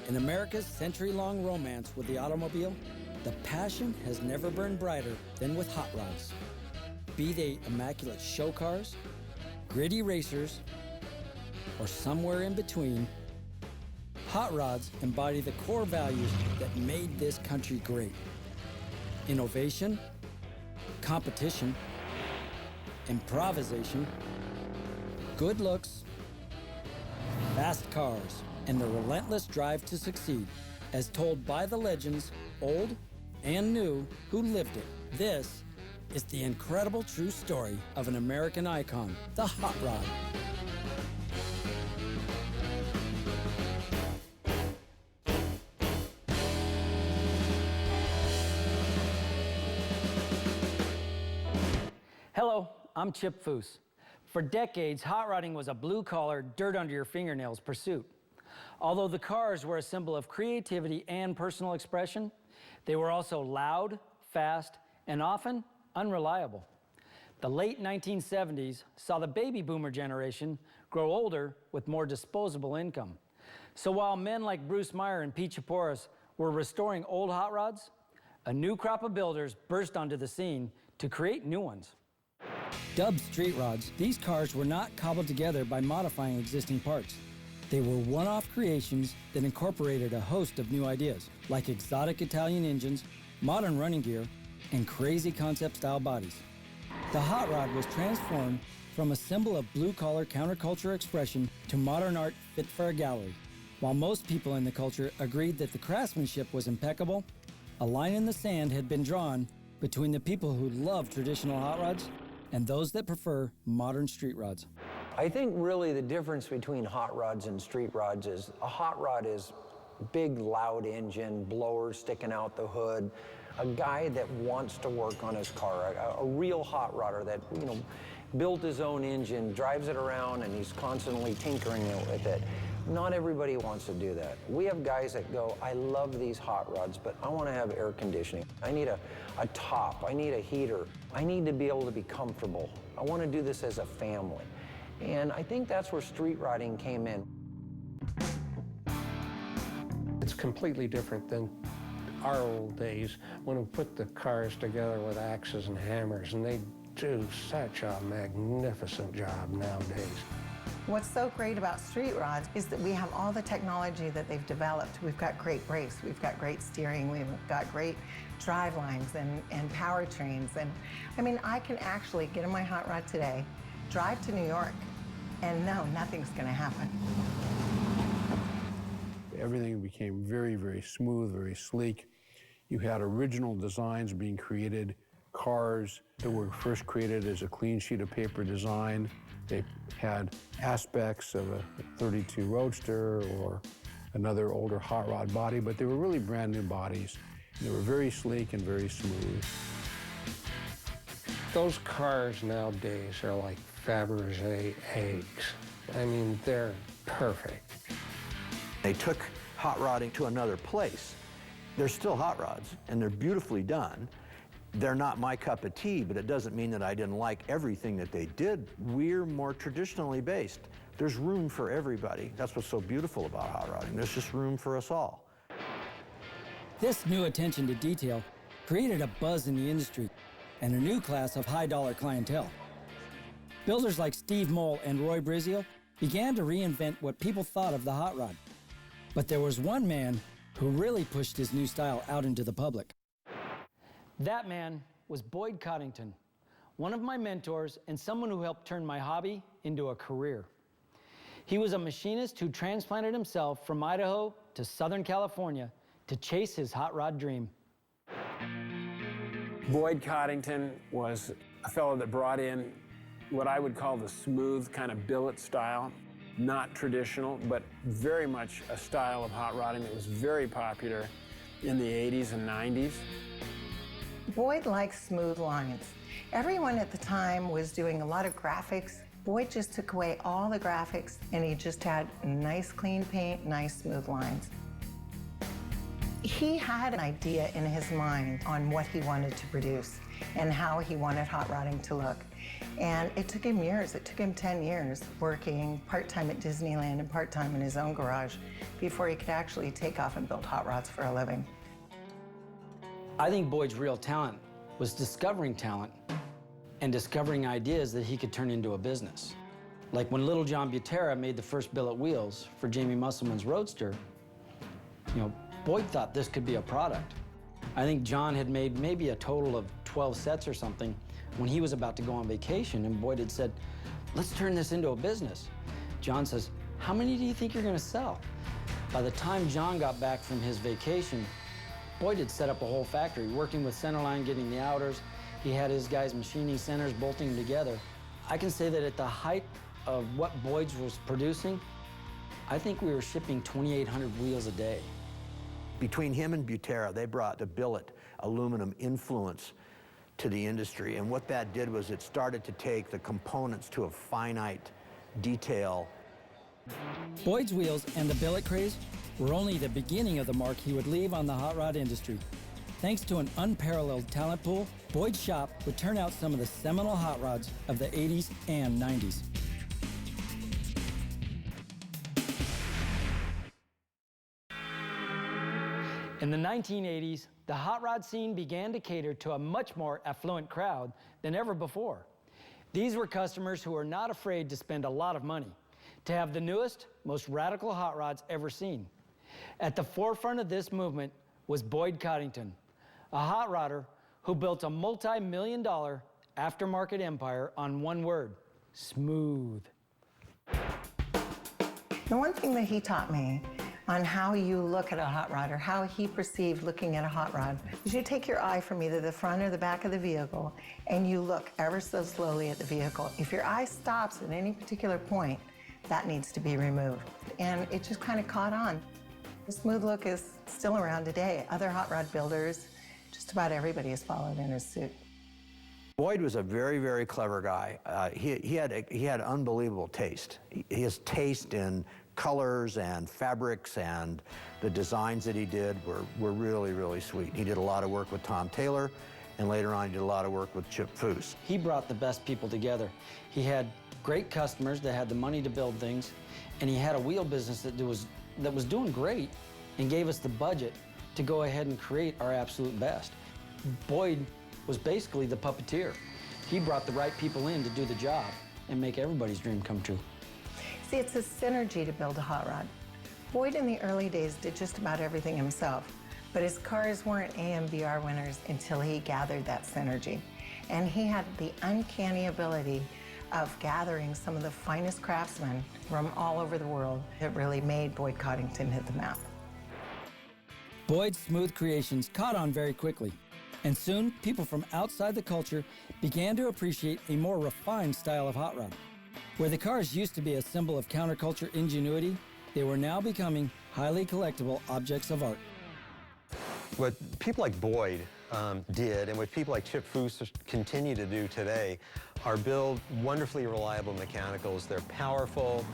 In America's century-long romance with the automobile, the passion has never burned brighter than with hot rods. Be they immaculate show cars, gritty racers, or somewhere in between, hot rods embody the core values that made this country great. Innovation, competition, improvisation, good looks, fast cars, and the relentless drive to succeed, as told by the legends, old and new, who lived it. This is the incredible true story of an American icon, the hot rod. Hello, I'm Chip Foose. For decades, hot rodding was a blue-collar, dirt-under-your-fingernails pursuit. Although the cars were a symbol of creativity and personal expression, they were also loud, fast, and often unreliable. The late 1970s saw the baby boomer generation grow older with more disposable income. So while men like Bruce Meyer and Pete Chaporis were restoring old hot rods, a new crop of builders burst onto the scene to create new ones. Dubbed street rods, these cars were not cobbled together by modifying existing parts. They were one-off creations that incorporated a host of new ideas, like exotic Italian engines, modern running gear, and crazy concept-style bodies. The hot rod was transformed from a symbol of blue-collar counterculture expression to modern art fit for a gallery. While most people in the culture agreed that the craftsmanship was impeccable, a line in the sand had been drawn between the people who love traditional hot rods and those that prefer modern street rods. I think really the difference between hot rods and street rods is a hot rod is big, loud engine, blowers sticking out the hood, a guy that wants to work on his car, a real hot rodder that, built his own engine, drives it around, and he's constantly tinkering with it. Not everybody wants to do that. We have guys that go, I love these hot rods, but I want to have air conditioning. I need a top, I need a heater. I need to be able to be comfortable. I want to do this as a family. And I think that's where street riding came in. It's completely different than our old days when we put the cars together with axes and hammers, and they do such a magnificent job nowadays. What's so great about street rods is that we have all the technology that they've developed. We've got great brakes, we've got great steering, we've got great drive lines and powertrains. And I mean, I can actually get in my hot rod today, drive to New York, and no, nothing's gonna happen. Everything became very, very smooth, very sleek. You had original designs being created, cars that were first created as a clean sheet of paper design. They had aspects of a 32 Roadster or another older hot rod body, but they were really brand new bodies. They were very sleek and very smooth. Those cars nowadays are like Fabergé eggs. I mean, they're perfect. They took hot rodding to another place. They're still hot rods, and they're beautifully done. They're not my cup of tea, but it doesn't mean that I didn't like everything that they did. We're more traditionally based. There's room for everybody. That's what's so beautiful about hot rodding. There's just room for us all. This new attention to detail created a buzz in the industry and a new class of high-dollar clientele. Builders like Steve Moll and Roy Brizio began to reinvent what people thought of the hot rod. But there was one man who really pushed his new style out into the public. That man was Boyd Coddington, one of my mentors and someone who helped turn my hobby into a career. He was a machinist who transplanted himself from Idaho to Southern California to chase his hot rod dream. Boyd Coddington was a fellow that brought in what I would call the smooth kind of billet style. Not traditional, but very much a style of hot rodding that was very popular in the 80s and 90s. Boyd likes smooth lines. Everyone at the time was doing a lot of graphics. Boyd just took away all the graphics and he just had nice clean paint, nice smooth lines. He had an idea in his mind on what he wanted to produce. and how he wanted hot rodding to look. And it took him years. It took him 10 years working part-time at Disneyland and part-time in his own garage before he could actually take off and build hot rods for a living. I think Boyd's real talent was discovering talent and discovering ideas that he could turn into a business. Like when little John Butera made the first billet wheels for Jamie Musselman's Roadster, Boyd thought this could be a product. I think John had made maybe a total of 12 sets or something when he was about to go on vacation, and Boyd had said, let's turn this into a business. John says, how many do you think you're gonna sell? By the time John got back from his vacation, Boyd had set up a whole factory, working with Centerline, getting the outers. He had his guys machining centers, bolting them together. I can say that at the height of what Boyd's was producing, I think we were shipping 2,800 wheels a day. Between him and Butera, they brought the billet aluminum influence to the industry. And what that did was it started to take the components to a finite detail. Boyd's wheels and the billet craze were only the beginning of the mark he would leave on the hot rod industry. Thanks to an unparalleled talent pool, Boyd's shop would turn out some of the seminal hot rods of the 80s and 90s. In the 1980s, the hot rod scene began to cater to a much more affluent crowd than ever before. These were customers who were not afraid to spend a lot of money to have the newest, most radical hot rods ever seen. At the forefront of this movement was Boyd Coddington, a hot rodder who built a multi-million-dollar aftermarket empire on one word: smooth. The one thing that he taught me on how you look at a hot rod, or how he perceived looking at a hot rod, is you take your eye from either the front or the back of the vehicle and you look ever so slowly at the vehicle. If your eye stops at any particular point, that needs to be removed. And it just kind of caught on. The smooth look is still around today. Other hot rod builders, just about everybody has followed in his suit. Boyd was a very, very clever guy. He had unbelievable taste. His taste in colors and fabrics and the designs that he did were really, really sweet. He did a lot of work with Tom Taylor, and later on he did a lot of work with Chip Foose. He brought the best people together. He had great customers that had the money to build things, and he had a wheel business that was doing great and gave us the budget to go ahead and create our absolute best. Boyd was basically the puppeteer. He brought the right people in to do the job and make everybody's dream come true. See, it's a synergy to build a hot rod. Boyd in the early days did just about everything himself, but his cars weren't AMBR winners until he gathered that synergy. And he had the uncanny ability of gathering some of the finest craftsmen from all over the world that really made Boyd Coddington hit the map. Boyd's smooth creations caught on very quickly, and soon people from outside the culture began to appreciate a more refined style of hot rod. Where the cars used to be a symbol of counterculture ingenuity, they were now becoming highly collectible objects of art. What people like Boyd did, and what people like Chip Foose continue to do today, are build wonderfully reliable mechanicals. They're powerful,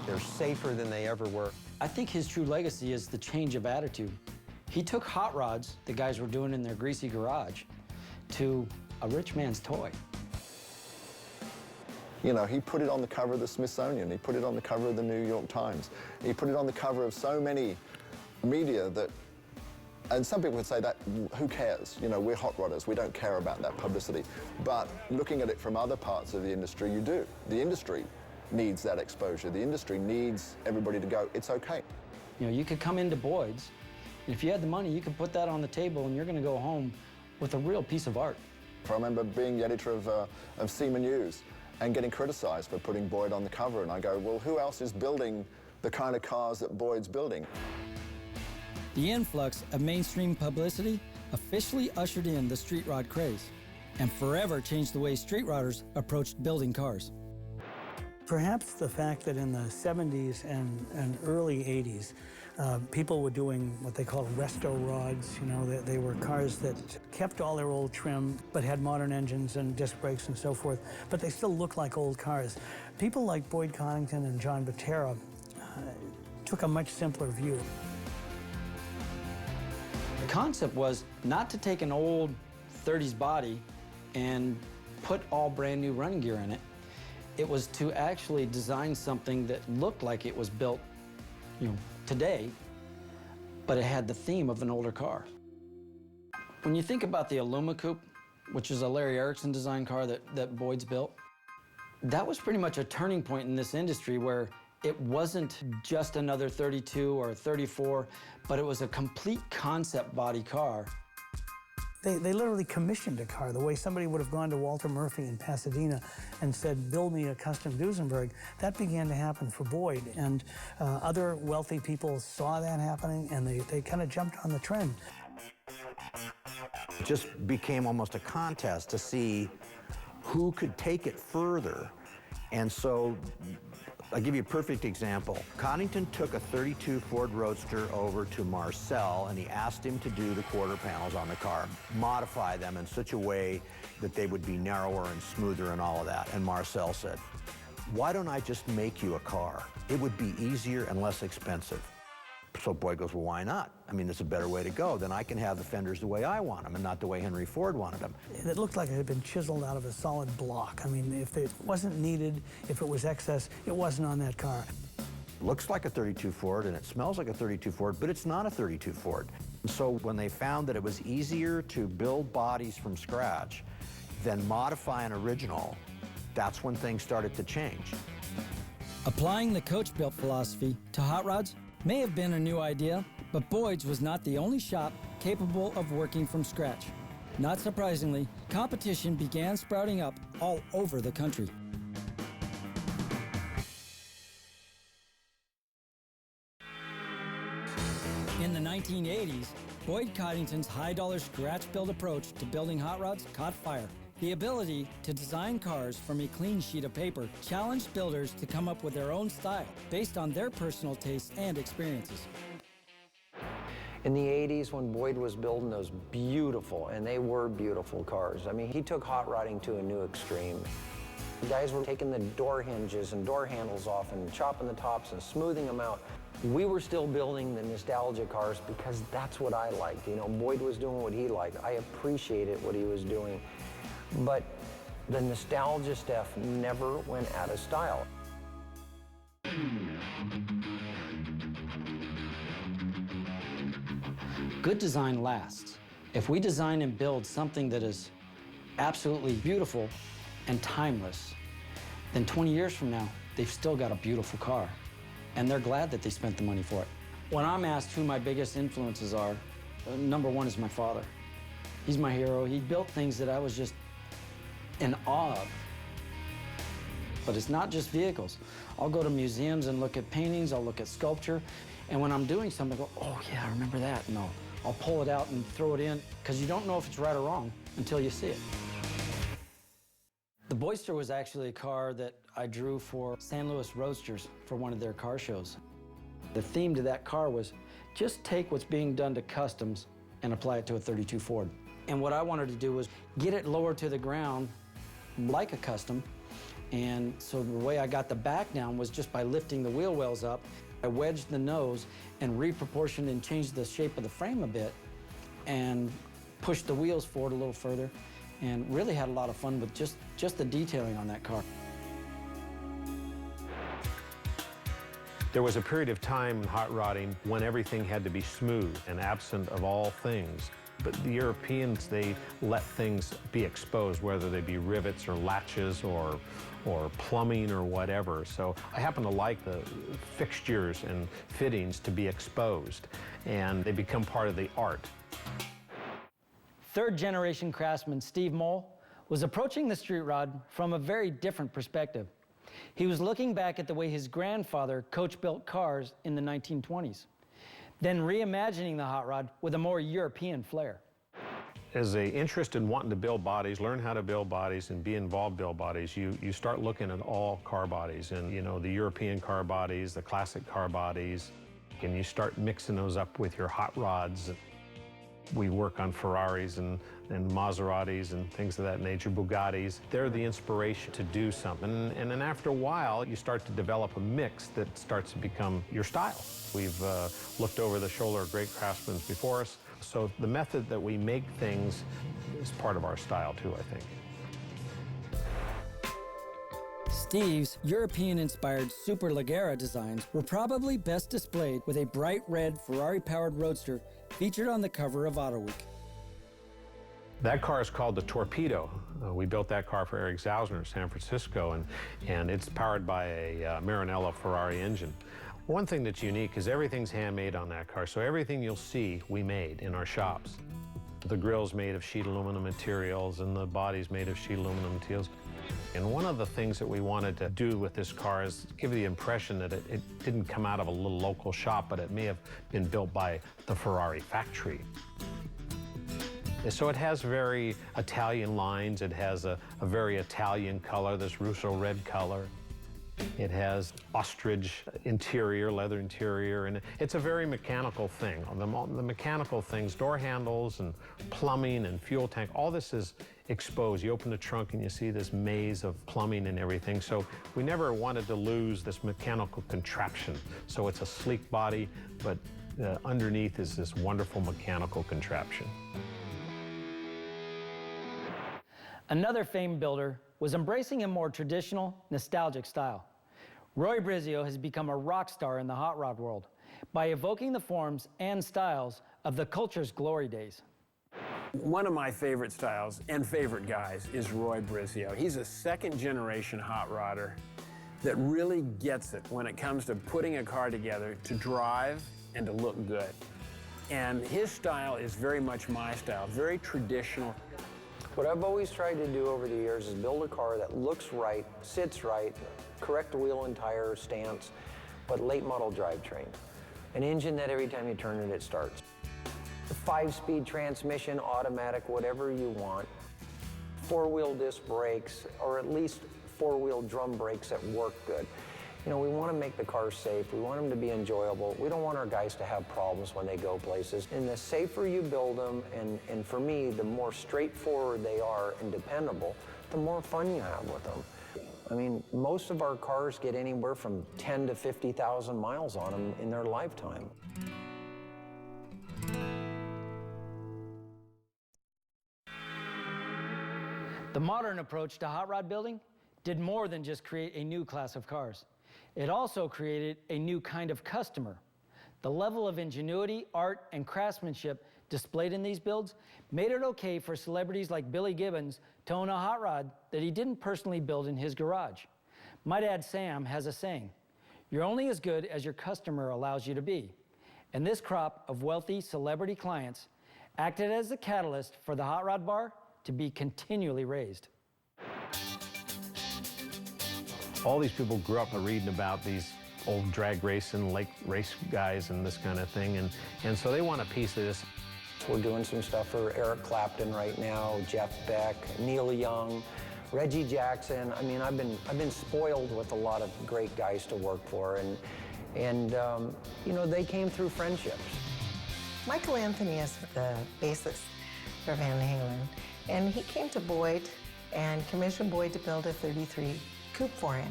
they're safer than they ever were. I think his true legacy is the change of attitude. He took hot rods the guys were doing in their greasy garage to a rich man's toy. You know, he put it on the cover of the Smithsonian, he put it on the cover of the New York Times, he put it on the cover of so many media that, and some people would say that, who cares? You know, we're hot rodders, we don't care about that publicity. But looking at it from other parts of the industry, you do. The industry needs that exposure. The industry needs everybody to go, it's okay. You know, you could come into Boyd's, and if you had the money, you could put that on the table and you're gonna go home with a real piece of art. I remember being the editor of SEMA News and getting criticized for putting Boyd on the cover, and I go, well, who else is building the kind of cars that Boyd's building? The influx of mainstream publicity officially ushered in the street rod craze and forever changed the way street rodders approached building cars. Perhaps the fact that in the 70s and early 80s, people were doing what they call resto rods. You know, they were cars that kept all their old trim, but had modern engines and disc brakes and so forth, but they still look like old cars. People like Boyd Coddington and John Butera took a much simpler view. The concept was not to take an old 30s body and put all brand new running gear in it. It was to actually design something that looked like it was built, today, but it had the theme of an older car. When you think about the Aluma Coupe, which is a Larry Erickson design car that Boyd's built, that was pretty much a turning point in this industry where it wasn't just another 32 or 34, but it was a complete concept body car. They literally commissioned a car the way somebody would have gone to Walter Murphy in Pasadena and said, build me a custom Duesenberg. That began to happen for Boyd, and other wealthy people saw that happening, and they kind of jumped on the trend. It just became almost a contest to see who could take it further. And so I'll give you a perfect example. Coddington took a 32 Ford Roadster over to Marcel, and he asked him to do the quarter panels on the car, modify them in such a way that they would be narrower and smoother and all of that. And Marcel said, why don't I just make you a car? It would be easier and less expensive. So Boyd goes, well, why not? I mean, it's a better way to go. Then I can have the fenders the way I want them and not the way Henry Ford wanted them. It looked like it had been chiseled out of a solid block. I mean, if it wasn't needed, if it was excess, it wasn't on that car. Looks like a 32 Ford and it smells like a 32 Ford, but it's not a 32 Ford. So when they found that it was easier to build bodies from scratch than modify an original, that's when things started to change. Applying the coach-built philosophy to hot rods may have been a new idea, but Boyd's was not the only shop capable of working from scratch. Not surprisingly, competition began sprouting up all over the country. In the 1980s, Boyd Coddington's high-dollar scratch-build approach to building hot rods caught fire. The ability to design cars from a clean sheet of paper challenged builders to come up with their own style based on their personal tastes and experiences. In the 80s, when Boyd was building those beautiful, and they were beautiful cars, I mean, he took hot rodding to a new extreme. The guys were taking the door hinges and door handles off and chopping the tops and smoothing them out. We were still building the nostalgia cars because that's what I liked. Boyd was doing what he liked. I appreciated what he was doing. But the nostalgia stuff never went out of style. Good design lasts. If we design and build something that is absolutely beautiful and timeless, then 20 years from now, they've still got a beautiful car. And they're glad that they spent the money for it. When I'm asked who my biggest influences are, number one is my father. He's my hero. He built things that I was just in awe of. But it's not just vehicles. I'll go to museums and look at paintings, I'll look at sculpture, and when I'm doing something, I go, oh yeah, I remember that, and I'll pull it out and throw it in, because you don't know if it's right or wrong until you see it. The Boyster was actually a car that I drew for San Luis Roadsters for one of their car shows. The theme to that car was just take what's being done to customs and apply it to a 32 Ford. And what I wanted to do was get it lower to the ground like a custom. And so the way I got the back down was just by lifting the wheel wells up. I wedged the nose and reproportioned and changed the shape of the frame a bit and pushed the wheels forward a little further and really had a lot of fun with just the detailing on that car. There was a period of time in hot rodding when everything had to be smooth and absent of all things. But the Europeans, they let things be exposed, whether they be rivets or latches or plumbing or whatever. So I happen to like the fixtures and fittings to be exposed, and they become part of the art. Third-generation craftsman Steve Mole was approaching the street rod from a very different perspective. He was looking back at the way his grandfather coach-built cars in the 1920s, then reimagining the hot rod with a more European flair. As an interest in wanting to build bodies, learn how to build bodies and be involved in build bodies, you start looking at all car bodies and, the European car bodies, the classic car bodies, and you start mixing those up with your hot rods. We work on Ferraris and Maseratis and things of that nature, Bugattis. They're the inspiration to do something. And then after a while, you start to develop a mix that starts to become your style. We've looked over the shoulder of great craftsmen before us. So the method that we make things is part of our style too, I think. Steve's European-inspired Superleggera designs were probably best displayed with a bright red Ferrari-powered roadster featured on the cover of Auto Week. That car is called the Torpedo. We built that car for Eric Zausner in San Francisco, and it's powered by a Maranello Ferrari engine. One thing that's unique is everything's handmade on that car, so everything you'll see we made in our shops. The grill's made of sheet aluminum materials, and the body's made of sheet aluminum materials. And one of the things that we wanted to do with this car is give the impression that it didn't come out of a little local shop, but it may have been built by the Ferrari factory. So it has very Italian lines. It has a very Italian color, this Russo red color. It has ostrich interior, leather interior, and it's a very mechanical thing. The mechanical things, door handles and plumbing and fuel tank, all this is exposed. You open the trunk and you see this maze of plumbing and everything. So we never wanted to lose this mechanical contraption. So it's a sleek body, but underneath is this wonderful mechanical contraption. Another famed builder was embracing a more traditional, nostalgic style. Roy Brizio has become a rock star in the hot rod world by evoking the forms and styles of the culture's glory days. One of my favorite styles and favorite guys is Roy Brizio. He's a second-generation hot rodder that really gets it when it comes to putting a car together to drive and to look good. And his style is very much my style, very traditional. What I've always tried to do over the years is build a car that looks right, sits right, correct wheel and tire stance, but late model drivetrain. An engine that every time you turn it, it starts. A 5-speed transmission, automatic, whatever you want. 4-wheel disc brakes, or at least 4-wheel drum brakes that work good. You know, we want to make the cars safe. We want them to be enjoyable. We don't want our guys to have problems when they go places. And the safer you build them, and for me, the more straightforward they are and dependable, the more fun you have with them. I mean, most of our cars get anywhere from 10 to 50,000 miles on them in their lifetime. The modern approach to hot rod building did more than just create a new class of cars. It also created a new kind of customer. The level of ingenuity, art, and craftsmanship displayed in these builds made it okay for celebrities like Billy Gibbons to own a hot rod that he didn't personally build in his garage. My dad, Sam, has a saying, "You're only as good as your customer allows you to be." And this crop of wealthy celebrity clients acted as a catalyst for the hot rod bar to be continually raised. All these people grew up reading about these old drag racing, lake race guys and this kind of thing, and so they want a piece of this. We're doing some stuff for Eric Clapton right now, Jeff Beck, Neil Young, Reggie Jackson. I mean, I've been spoiled with a lot of great guys to work for, and you know, they came through friendships. Michael Anthony is the bassist for Van Halen, and he came to Boyd and commissioned Boyd to build a 33 coupe for him.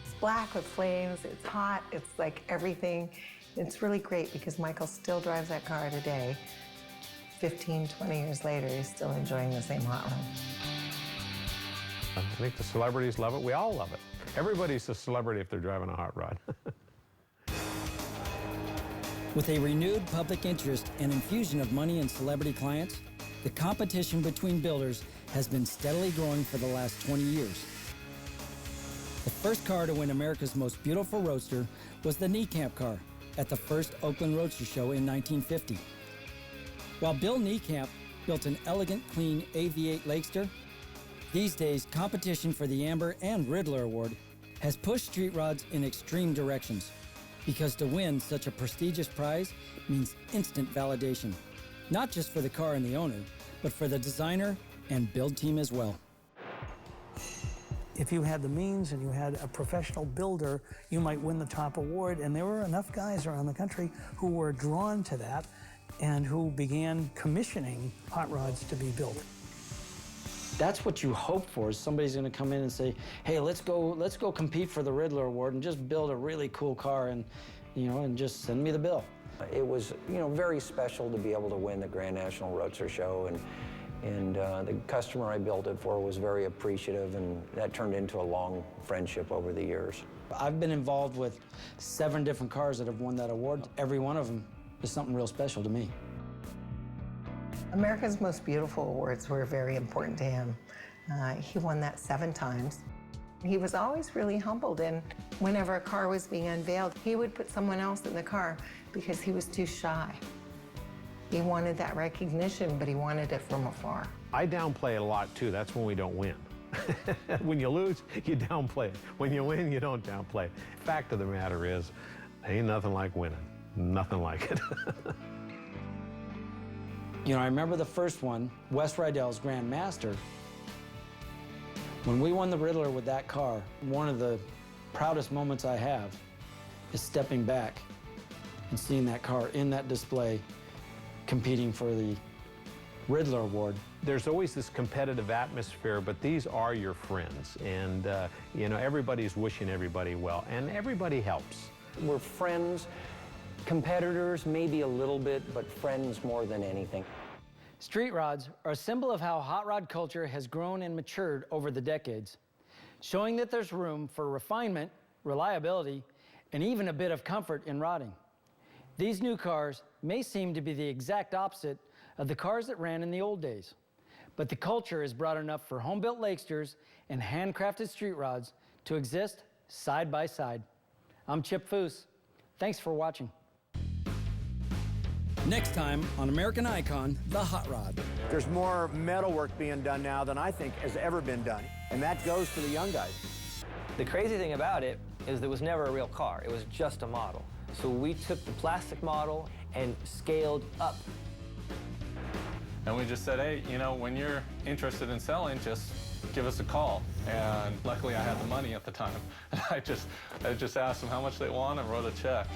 It's black with flames, it's hot, it's like everything. It's really great because Michael still drives that car today. 15, 20 years later, he's still enjoying the same hot rod. I think the celebrities love it. We all love it. Everybody's a celebrity if they're driving a hot rod. With a renewed public interest and infusion of money and celebrity clients, the competition between builders has been steadily growing for the last 20 years. The first car to win America's Most Beautiful Roadster was the Niekamp car at the first Oakland Roadster Show in 1950. While Bill Niekamp built an elegant, clean AV8 Lakester, these days competition for the Amber and Riddler Award has pushed street rods in extreme directions, because to win such a prestigious prize means instant validation, not just for the car and the owner, but for the designer and build team as well. If you had the means and you had a professional builder, you might win the top award, and there were enough guys around the country who were drawn to that, and who began commissioning hot rods to be built. That's what you hope for, is somebody's gonna come in and say, hey, let's go compete for the Riddler Award and just build a really cool car and, and just send me the bill. It was, very special to be able to win the Grand National Roadster Show, and the customer I built it for was very appreciative, and that turned into a long friendship over the years. I've been involved with 7 different cars that have won that award. Every one of them is something real special to me. America's Most Beautiful Awards were very important to him. He won that 7 times. He was always really humbled, and whenever a car was being unveiled, he would put someone else in the car because he was too shy. He wanted that recognition, but he wanted it from afar. I downplay it a lot too. That's when we don't win. When you lose, you downplay it. When you win, you don't downplay it. Fact of the matter is, ain't nothing like winning. Nothing like it. I remember the first one, Wes Rydell's Grand Master. When we won the Riddler with that car, one of the proudest moments I have is stepping back and seeing that car in that display competing for the Riddler Award. There's always this competitive atmosphere, but these are your friends, and everybody's wishing everybody well, and everybody helps. We're friends, competitors maybe a little bit, but friends more than anything. Street rods are a symbol of how hot rod culture has grown and matured over the decades, showing that there's room for refinement, reliability, and even a bit of comfort in rodding. These new cars may seem to be the exact opposite of the cars that ran in the old days, but the culture is broad enough for home-built Lakesters and handcrafted street rods to exist side by side. I'm Chip Foose. Thanks for watching. Next time on American Icon, the Hot Rod. There's more metal work being done now than I think has ever been done, and that goes to the young guys. The crazy thing about it is there was never a real car. It was just a model. So we took the plastic model and scaled up. And we just said, hey, when you're interested in selling, just give us a call. And luckily I had the money at the time. And I just asked them how much they want and wrote a check.